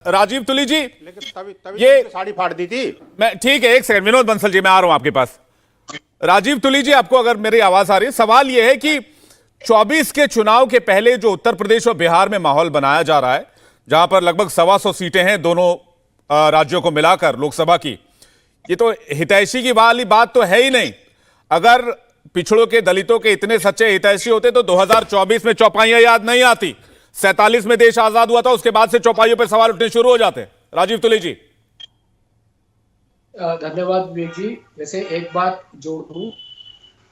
राजीव तुली जी, लेकिन तभी ये साड़ी फाड़ दी थी। मैं ठीक है, एक सेकंड विनोद बंसल जी, मैं आ रहा हूं आपके पास। राजीव तुली जी, आपको अगर मेरी आवाज आ रही है, सवाल यह है कि 24 के चुनाव के पहले जो उत्तर प्रदेश और बिहार में माहौल बनाया जा रहा है, जहां पर लगभग 125 सीटें हैं दोनों राज्यों को मिलाकर लोकसभा की, ये तो हितैषी की वाली बात तो है ही नहीं। अगर पिछड़ों के, दलितों के इतने सच्चे हितैषी होते तो 2024 में चौपाइयां याद नहीं आती। 47 में देश आजाद हुआ था, उसके बाद से चौपाइयों पर सवाल उठने शुरू हो जाते। राजीव तुली जी। धन्यवाद विवेक जी। वैसे एक बात जोड़ दूं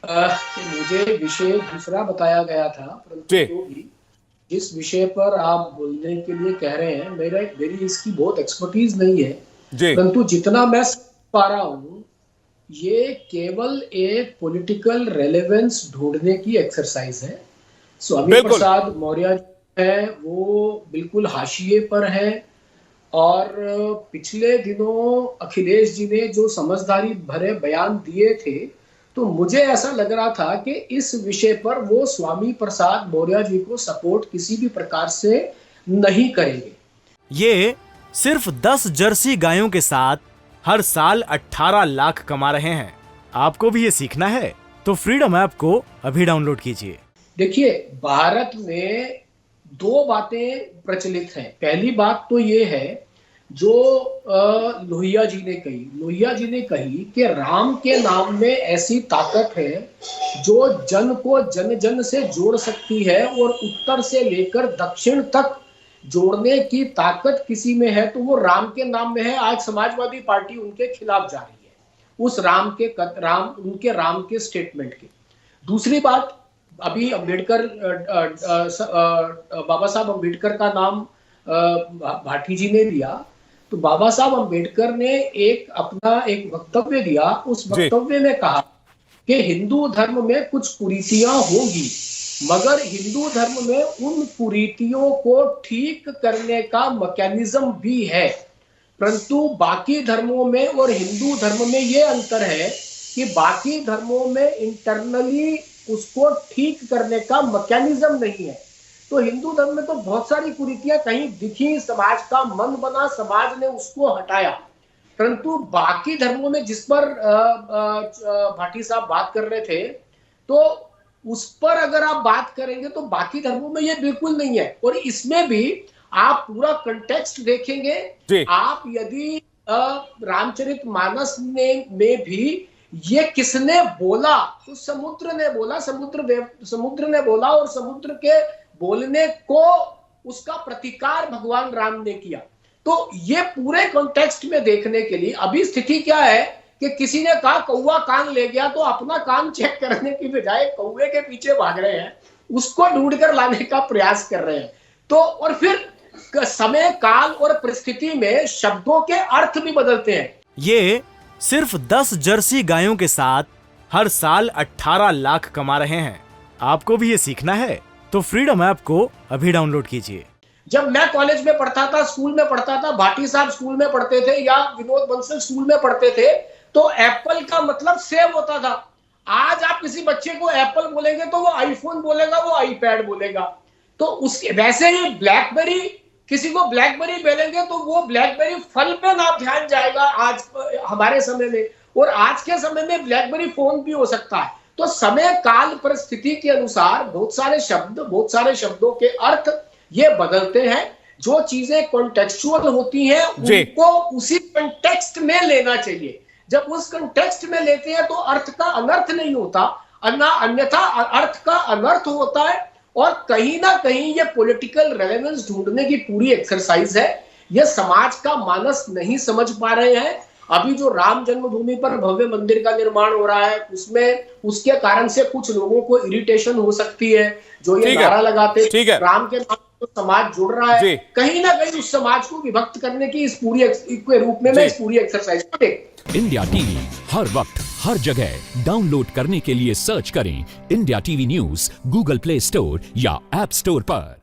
कि मुझे विषय दूसरा बताया गया था, परंतु जो भी जिस विषय पर आप बोलने के लिए कह रहे हैं, मेरी इसकी बहुत एक्सपर्टीज नहीं है, परंतु जितना मैं पा रहा हूं, ये केवल एक पॉलिटिकल रेलेवेंस ढूंढने की एक्सरसाइज है। स्वामी प्रसाद मौर्य है वो बिल्कुल हाशिए पर है, और पिछले दिनों अखिलेश जी ने जो समझदारी भरे बयान दिए थे, तो मुझे ऐसा लग रहा था कि इस विषय पर वो स्वामी प्रसाद मौर्य जी को सपोर्ट किसी भी प्रकार से नहीं करेंगे। ये सिर्फ 10 जर्सी गायों के साथ हर साल 18 लाख कमा रहे हैं। आपको भी ये सीखना है तो फ्रीडम ऐप को अभी डाउनलोड कीजिए। देखिए, भारत में दो बातें प्रचलित हैं। पहली बात तो ये है जो लोहिया जी ने कही कि राम के नाम में ऐसी ताकत है जो जन को जन जन से जोड़ सकती है, और उत्तर से लेकर दक्षिण तक जोड़ने की ताकत किसी में है तो वो राम के नाम में है। आज समाजवादी पार्टी उनके खिलाफ जा रही है, उस उनके राम के स्टेटमेंट के। दूसरी बात, अभी अंबेडकर, बाबा साहब अंबेडकर का नाम भाटी जी ने लिया, तो बाबा साहब अंबेडकर ने अपना एक वक्तव्य दिया। उस वक्तव्य में कहा कि हिंदू धर्म में कुछ कुरीतियां होंगी, मगर हिंदू धर्म में उन कुरीतियों को ठीक करने का मैकेनिज्म भी है, परंतु बाकी धर्मों में और हिंदू धर्म में ये अंतर है कि बाकी धर्मों में इंटरनली उसको ठीक करने का मैकेनिज्म नहीं है। तो हिंदू धर्म में तो बहुत सारी कुरीतियां कहीं दिखी, समाज का मन बना, समाज ने उसको हटाया, परंतु बाकी धर्मों में, जिस पर भाटी साहब बात कर रहे थे, तो उस पर अगर आप बात करेंगे तो बाकी धर्मों में ये बिल्कुल नहीं है। और इसमें भी आप पूरा कंटेक्स्ट देखेंगे, आप यदि रामचरितमानस में भी ये किसने बोला, तो समुद्र ने बोला, समुद्र ने बोला, और समुद्र के बोलने को उसका प्रतिकार भगवान राम ने किया। तो ये पूरे कॉन्टेक्स्ट में देखने के लिए अभी स्थिति क्या है कि किसी ने कहा कौवा कान ले गया, तो अपना कान चेक करने की बजाय कौवे के पीछे भाग रहे हैं, उसको ढूंढ कर लाने का प्रयास कर रहे हैं। तो और फिर समय, काल और परिस्थिति में शब्दों के अर्थ भी बदलते हैं। ये सिर्फ 10 जर्सी गायों के साथ हर साल 18 लाख कमा रहे हैं। आपको भी ये सीखना है तो फ्रीडम ऐप को अभी डाउनलोड कीजिए। जब मैं कॉलेज में पढ़ता था, स्कूल में पढ़ता था, भाटी साहब स्कूल में पढ़ते थे या विनोद बंसल स्कूल में पढ़ते थे, तो एप्पल का मतलब सेब होता था। आज आप किसी बच्चे को एप्पल बोलेंगे तो वो आईफोन बोलेगा, वो आईपैड बोलेगा। तो उसके वैसे ही ब्लैकबेरी, किसी को ब्लैकबेरी बोलेंगे तो वो ब्लैकबेरी फल पे ना ध्यान जाएगा आज हमारे समय में, और आज के समय में ब्लैकबेरी फोन भी हो सकता है। तो समय, काल, परिस्थिति के अनुसार बहुत सारे शब्दों के अर्थ ये बदलते हैं। जो चीजें कॉन्टेक्चुअल होती हैं उनको उसी कॉन्टेक्स्ट में लेना चाहिए। जब उस कॉन्टेक्स्ट में लेते हैं तो अर्थ का अनर्थ नहीं होता, अन्यथा अर्थ का अनर्थ होता है। और कहीं ना कहीं ये पॉलिटिकल रेलेवेंस ढूंढने की पूरी एक्सरसाइज है। ये समाज का मानस नहीं समझ पा रहे हैं। अभी जो राम जन्मभूमि पर भव्य मंदिर का निर्माण हो रहा है, उसके कारण से कुछ लोगों को इरिटेशन हो सकती है, जो ये नारा लगाते राम के नाम तो समाज जुड़ रहा है, कहीं ना कहीं उस समाज को विभक्त करने की इस पूरी के रूप में मैं इस पूरी एक्सरसाइज को देख। इंडिया टीवी हर वक्त हर जगह डाउनलोड करने के लिए सर्च करें India TV news Google play store या ऐप स्टोर पर।